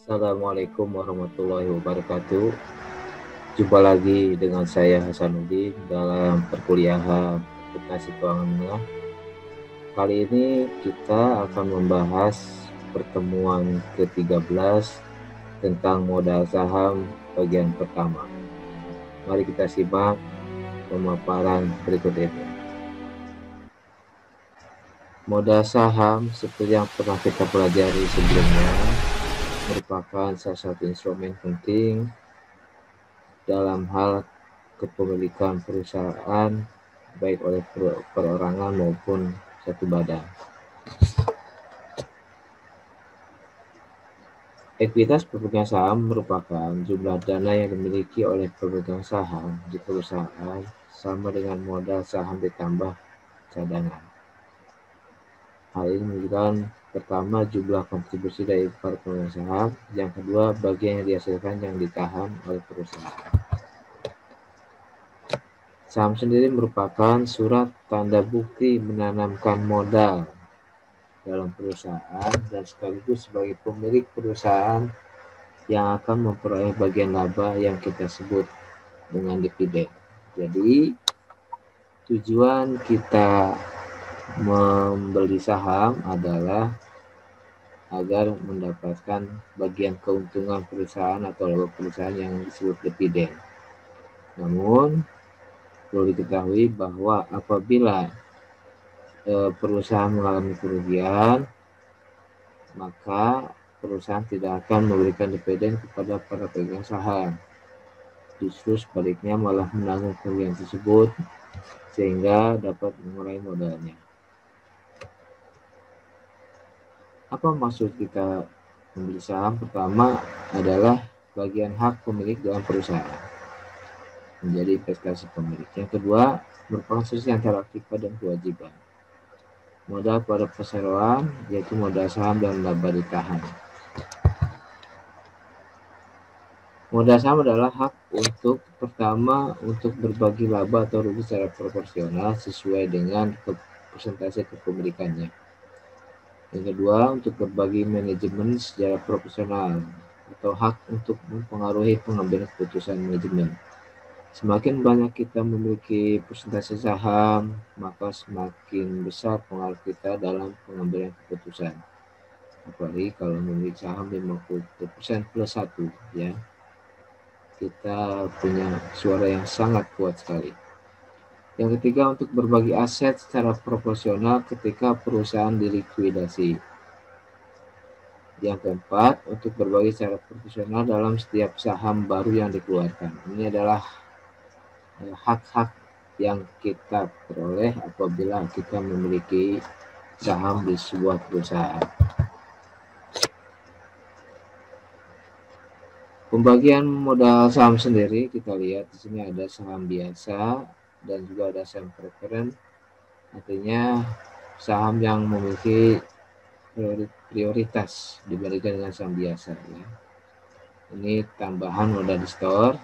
Assalamualaikum warahmatullahi wabarakatuh. Jumpa lagi dengan saya Hasanuddin dalam perkuliahan Akuntansi Keuangan Menengah. Kali ini kita akan membahas pertemuan ke-13 tentang modal saham bagian pertama. Mari kita simak pemaparan berikut ini. Modal saham seperti yang pernah kita pelajari sebelumnya merupakan salah satu instrumen penting dalam hal kepemilikan perusahaan baik oleh perorangan maupun satu badan. Ekuitas pemegang saham merupakan jumlah dana yang dimiliki oleh pemegang saham di perusahaan sama dengan modal saham ditambah cadangan. Hal ini menunjukkan pertama jumlah kontribusi dari para pemegang saham, yang kedua bagian yang dihasilkan yang ditahan oleh perusahaan. Saham sendiri merupakan surat tanda bukti menanamkan modal dalam perusahaan dan sekaligus sebagai pemilik perusahaan yang akan memperoleh bagian laba yang kita sebut dengan dividen. Jadi tujuan kita membeli saham adalah agar mendapatkan bagian keuntungan perusahaan atau laba perusahaan yang disebut dividen. Namun perlu diketahui bahwa apabila perusahaan mengalami kerugian, maka perusahaan tidak akan memberikan dividen kepada para pemegang saham. Justru sebaliknya malah menanggung kerugian tersebut sehingga dapat mengurangi modalnya. Apa maksud kita membeli saham? Pertama adalah bagian hak pemilik dalam perusahaan, menjadi investasi pemilik. Yang kedua, merupakan selisih antara aktiva dan kewajiban. Modal pada perseroan, yaitu modal saham dan laba ditahan. Modal saham adalah hak pertama untuk berbagi laba atau rugi secara proporsional sesuai dengan persentase kepemilikannya. Yang kedua, untuk berbagi manajemen secara proporsional atau hak untuk mempengaruhi pengambilan keputusan manajemen. Semakin banyak kita memiliki persentase saham, maka semakin besar pengaruh kita dalam pengambilan keputusan. Apalagi kalau memiliki saham 50% plus 1, ya, kita punya suara yang sangat kuat sekali. Yang ketiga, untuk berbagi aset secara proporsional ketika perusahaan dilikuidasi. Yang keempat, untuk berbagi secara proporsional dalam setiap saham baru yang dikeluarkan. Ini adalah hak-hak yang kita peroleh apabila kita memiliki saham di sebuah perusahaan. Pembagian modal saham sendiri kita lihat di sini ada saham biasa dan juga ada saham preference, artinya saham yang memiliki prioritas dibandingkan dengan saham biasa, ya. Ini tambahan modal di store.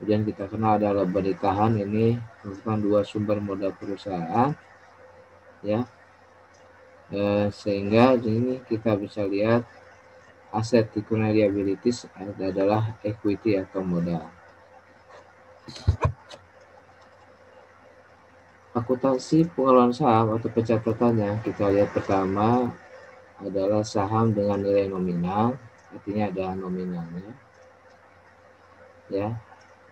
Kemudian kita kenal ada laba ditahan, ini merupakan dua sumber modal perusahaan, ya. Sehingga ini kita bisa lihat aset equity liabilities adalah equity atau modal. Akuntansi pengelolaan saham atau pencatatannya kita lihat pertama adalah saham dengan nilai nominal, artinya ada nominalnya, ya.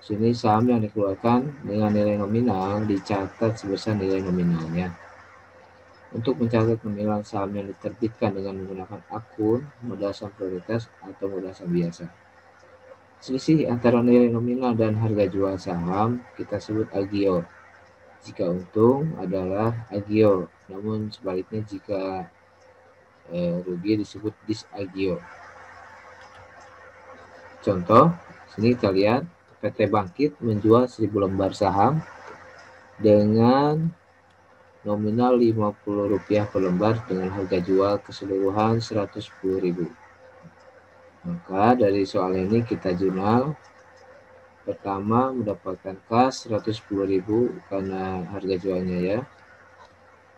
Sini saham yang dikeluarkan dengan nilai nominal dicatat sebesar nilai nominalnya. Untuk mencatat nominal saham yang diterbitkan dengan menggunakan akun, modal saham prioritas atau modal saham biasa. Selisih antara nilai nominal dan harga jual saham kita sebut agio. Jika untung adalah agio, namun sebaliknya jika rugi disebut disagio. Contoh, sini kita lihat PT Bangkit menjual 1000 lembar saham dengan nominal Rp50 per lembar dengan harga jual keseluruhan Rp110.000. Maka dari soal ini kita jurnal. Pertama mendapatkan kas Rp110.000 karena harga jualnya, ya.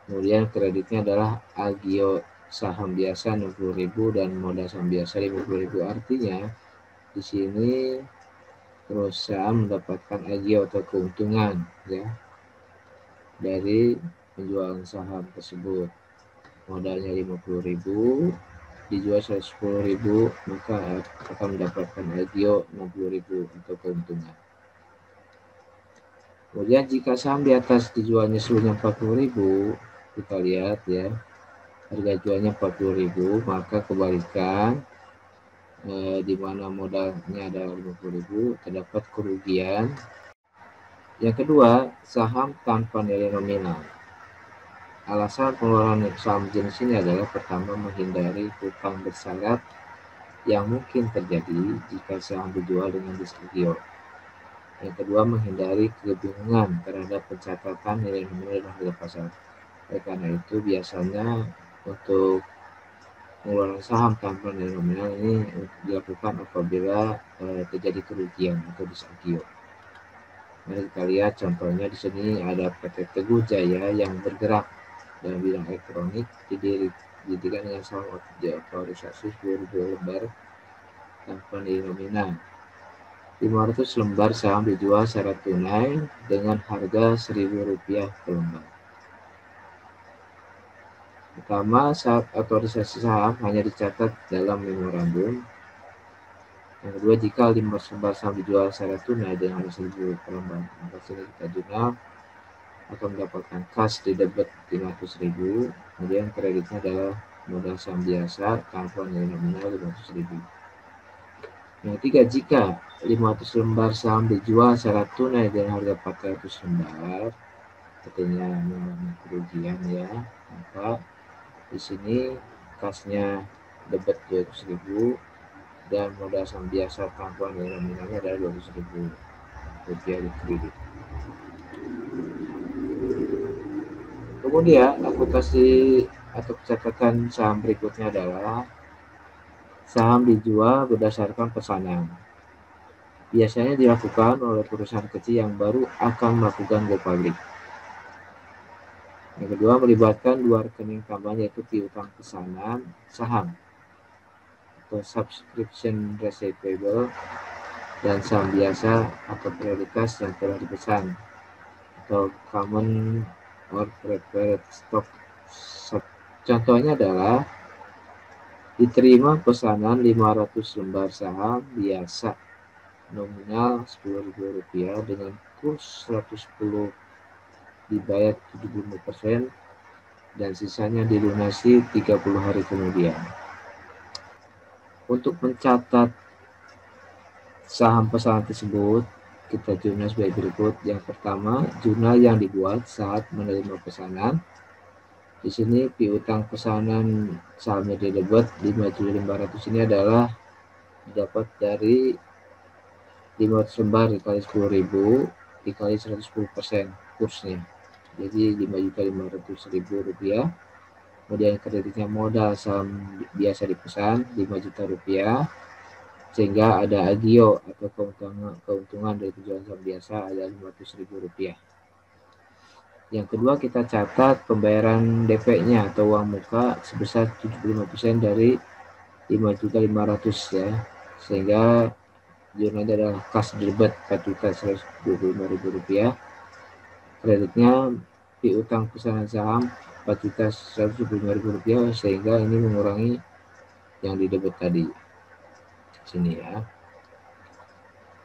Kemudian kreditnya adalah agio saham biasa 60.000 dan modal saham biasa 50.000. Artinya di sini perusahaan mendapatkan agio atau keuntungan ya dari penjualan saham tersebut. Modalnya 50.000, dijual 110.000, maka akan mendapatkan agio 60.000 untuk keuntungan. Kemudian jika saham di atas dijualnya seluruhnya 40.000, kita lihat ya, harga jualnya 40.000, maka kebalikan di mana modalnya ada 50.000, terdapat kerugian. Yang kedua, saham tanpa nilai nominal. Alasan pengeluaran saham jenis ini adalah pertama, menghindari hutang bersyarat yang mungkin terjadi jika saham dijual dengan diskregio. Yang kedua, menghindari kebingungan terhadap pencatatan nilai nominal dan harga pasar. Oleh karena itu, biasanya untuk pengeluaran saham tanpa nilai nominal ini dilakukan apabila terjadi kerugian atau diskregio. Mari kita lihat contohnya. Di sini ada PT Teguh Jaya yang bergerak dalam bidang elektronik, didirikan dengan saham otorisasi 10.000 lembar tanpa nilai nominal. 500 lembar saham dijual secara tunai dengan harga Rp1.000 per lembar. Pertama, saat otorisasi saham hanya dicatat dalam memorandum. Yang kedua, jika 500 lembar saham dijual secara tunai dengan harga Rp1.000 per lembar, maka sini kita jurnal akan mendapatkan kas di debit 500.000. Kemudian kreditnya adalah modal saham biasa tanpa nilai nominal 500.000. Yang ketiga, jika 500 lembar saham dijual secara tunai dengan harga 400 lembar, artinya mengalami kerugian ya, maka di sini kasnya debit 200.000 dan modal saham biasa tanpa nilai nominalnya adalah 200.000 rupiah di kredit. Kemudian akuntansi atau catatan saham berikutnya adalah saham dijual berdasarkan pesanan. Biasanya dilakukan oleh perusahaan kecil yang baru akan melakukan go public. Yang kedua, melibatkan dua rekening tambahan, yaitu piutang pesanan saham atau subscription receivable dan saham biasa atau prioritas yang telah dipesan atau common or preferred stock. Contohnya adalah diterima pesanan 500 lembar saham biasa nominal Rp10.000 dengan kurs 110, dibayar 75% dan sisanya dilunasi 30 hari kemudian. Untuk mencatat saham pesanan tersebut, kita jurnal sebagai berikut. Yang pertama, jurnal yang dibuat saat menerima pesanan. Di sini piutang pesanan sahamnya di debit 5.500 ini adalah didapat dari 500 lembar dikali 10.000 dikali 110% kursnya, jadi Rp5.500.000. Kemudian kreditnya modal saham biasa dipesan Rp5.000.000, sehingga ada agio atau keuntungan dari penjualan saham biasa ada Rp500.000. Yang kedua, kita catat pembayaran DP-nya atau uang muka sebesar 75% dari Rp5.500.000 ya, sehingga jurnalnya adalah kas debit Rp4.125.000. Kreditnya piutang pesanan saham Rp4.125.000, sehingga ini mengurangi yang di debit tadi sini ya.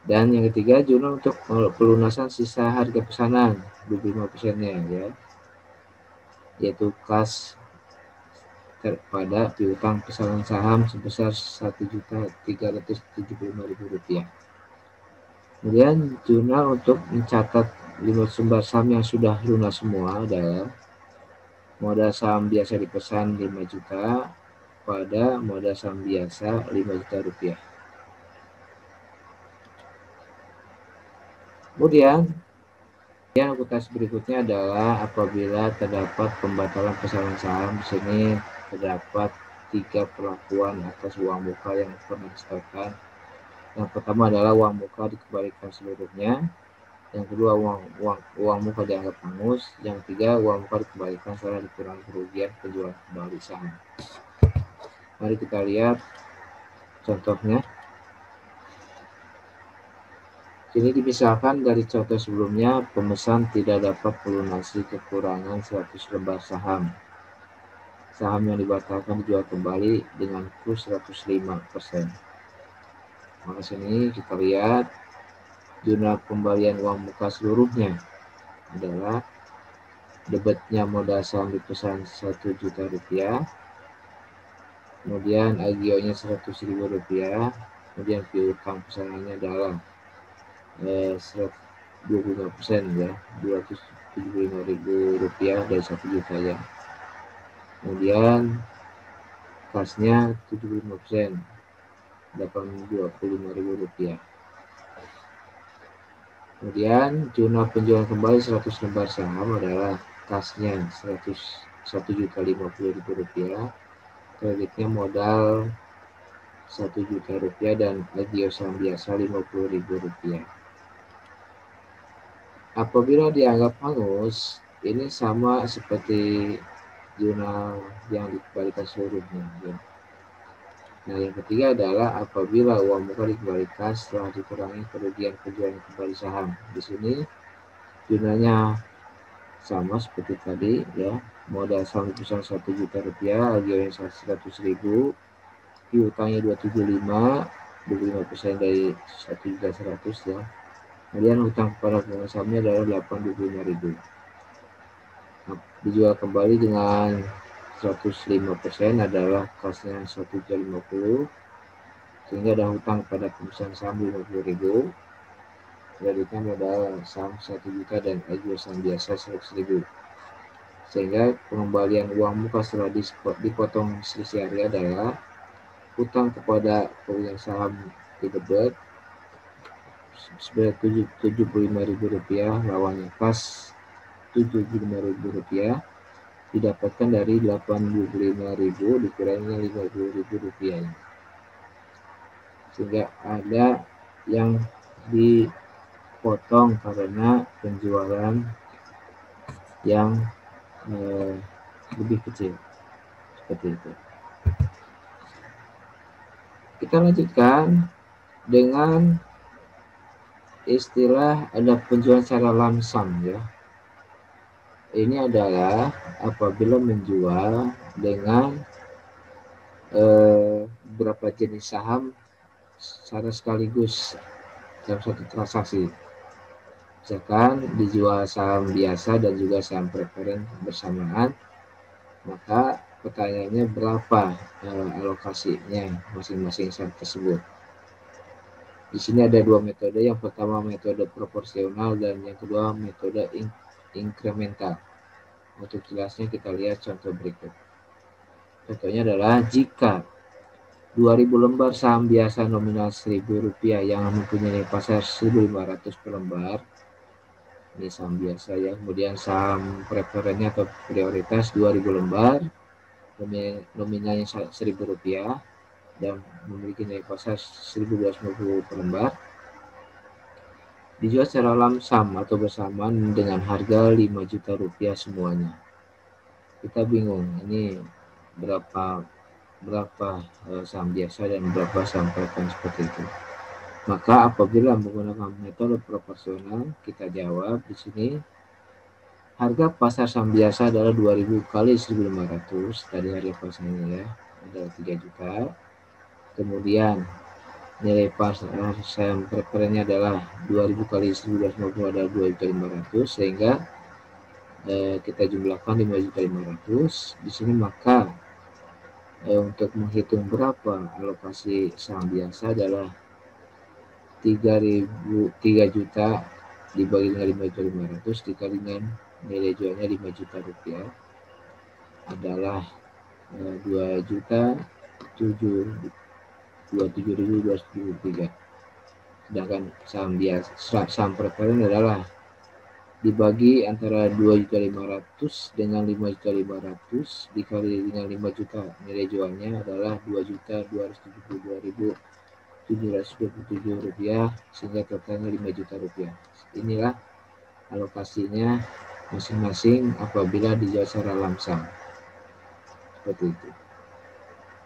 Dan yang ketiga, jurnal untuk pelunasan sisa harga pesanan 25%-nya ya, yaitu kas pada piutang pesanan saham sebesar Rp1.375.000. Kemudian jurnal untuk mencatat 5 lembar saham yang sudah lunas semua adalah modal saham biasa dipesan 5 juta pada modal saham biasa Rp5 juta. Kemudian akuntansi berikutnya adalah apabila terdapat pembatalan pesanan saham. Di sini terdapat 3 perlakuan atas uang muka yang pernah disetorkan. Yang pertama adalah uang muka dikembalikan seluruhnya. Yang kedua, uang muka dianggap hangus. Yang ketiga, uang muka dikembalikan setelah dikurangi kerugian penjualan kembali saham. Mari kita lihat contohnya. Ini dipisahkan dari contoh sebelumnya, pemesan tidak dapat melunasi kekurangan 100 lembar saham. Saham yang dibatalkan dijual kembali dengan plus 105%. Maka sini kita lihat jumlah pembalian uang muka seluruhnya adalah debitnya modal saham dipesan 1 juta rupiah, kemudian agionya 100.000 rupiah, kemudian piutang pesanannya adalah 25% ya, 275.000 rupiah dari 1 juta ya. Kemudian kasnya 75%, 25.000 rupiah. Kemudian jumlah penjualan kembali 100 lembar saham adalah kasnya 1.050.000 rupiah, kreditnya modal 1 juta rupiah dan agio saham biasa 50.000 rupiah. Apabila dianggap hangus, ini sama seperti jurnal yang dikembalikan seluruhnya ya. Nah, yang ketiga adalah apabila uang muka dikembalikan setelah dikurangi kerugian penjualan kembali saham. Di sini jurnalnya sama seperti tadi ya, modal saham dipesan 1 juta rupiah, agionya 100.000, piutangnya 275, 25% dari 1.100.000 ya. Kemudian hutang kepada pemegang sahamnya adalah 85.000. Nah, dijual kembali dengan 105% adalah kasnya 1.050, sehingga ada hutang pada pemegang saham 50.000, kreditnya modal saham 1 juta dan agio saham biasa 100.000. Sehingga pengembalian uang muka setelah dipotong selisih harga adalah hutang kepada pemegang saham didebit sebanyak 75.000 rupiah, lawannya kas 75.000 rupiah, didapatkan dari 85.000 dikurangi 50.000 rupiah. Sehingga ada yang dipotong karena penjualan yang lebih kecil, seperti itu. Kita lanjutkan dengan istilah ada penjualan secara lamsam ya. Ini adalah apabila menjual dengan beberapa jenis saham secara sekaligus dalam satu transaksi. Misalkan dijual saham biasa dan juga saham preferen bersamaan, maka pertanyaannya berapa alokasinya masing-masing saham tersebut. Di sini ada dua metode. Yang pertama metode proporsional dan yang kedua metode inkremental. Untuk jelasnya kita lihat contoh berikut. Contohnya adalah jika 2.000 lembar saham biasa nominal Rp1.000 yang mempunyai pasar 1.500 per lembar, ini saham biasa ya. Kemudian saham preferennya atau prioritas 2.000 lembar, nominalnya Rp1.000 dan memiliki nilai pasar 1.250 per lembar, dijual secara lamsam atau bersamaan dengan harga 5 juta rupiah semuanya. Kita bingung ini berapa saham biasa dan berapa saham preferen seperti itu. Maka apabila menggunakan metode proporsional, kita jawab di sini harga pasar saham biasa adalah 2.000 kali 1.500, tadi harga pasarnya ya adalah 3 juta. Kemudian nilai pasar saham preferennya adalah 2.000 kali 1.250 adalah 2.500, sehingga kita jumlahkan 5.500 di sini. Maka untuk menghitung berapa alokasi saham biasa adalah 3 juta dibagi dengan 5.500 dikali dengan nilai jualnya 5 juta rupiah adalah 2.027.273. Sedangkan saham preferen adalah dibagi antara 2.500.000 dengan 5.500 dikali dengan 5 juta, nilai jualnya adalah 2.272.700 Rp727 sehingga totalnya Rp5 juta. Inilah alokasinya masing-masing apabila dijual secara lamsam. Seperti itu.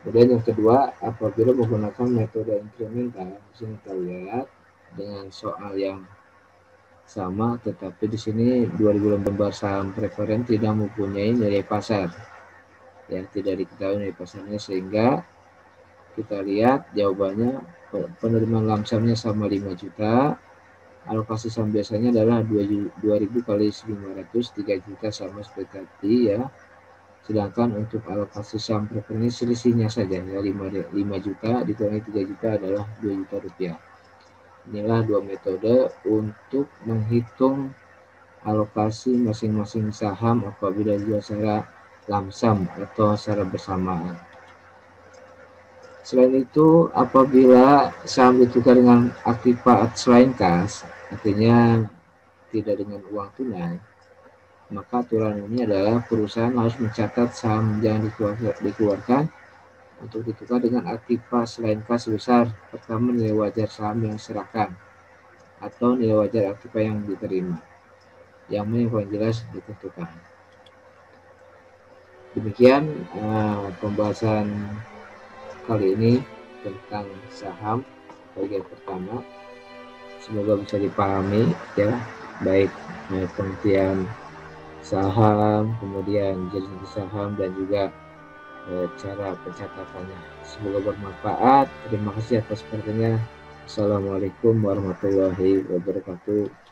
Kemudian yang kedua, apabila menggunakan metode inkremental, di sini kita lihat dengan soal yang sama, tetapi di sini 2000 lembar saham preferen tidak mempunyai nilai pasar, ya, tidak diketahui nilai pasarnya, sehingga kita lihat jawabannya penerimaan lamsamnya sama 5 juta, alokasi saham biasanya adalah 2000 kali 500, 3 juta sama seperti tadi ya. Sedangkan untuk alokasi saham preferen selisihnya saja ya 5 juta dikurangi 3 juta adalah Rp2 juta. Inilah dua metode untuk menghitung alokasi masing-masing saham apabila dijual secara lamsam atau secara bersamaan. Selain itu, apabila saham ditukar dengan aktiva selain kas, artinya tidak dengan uang tunai, maka aturan ini adalah perusahaan harus mencatat saham yang dikeluarkan untuk ditukar dengan aktiva selain kas sebesar pertama nilai wajar saham yang diserahkan atau nilai wajar aktiva yang diterima, yang paling jelas ditentukan. Demikian pembahasan kali ini tentang saham bagian pertama. Semoga bisa dipahami ya, baik pengertian saham, kemudian jenis saham, dan juga cara pencatatannya. Semoga bermanfaat. Terima kasih atas perhatiannya. Assalamualaikum warahmatullahi wabarakatuh.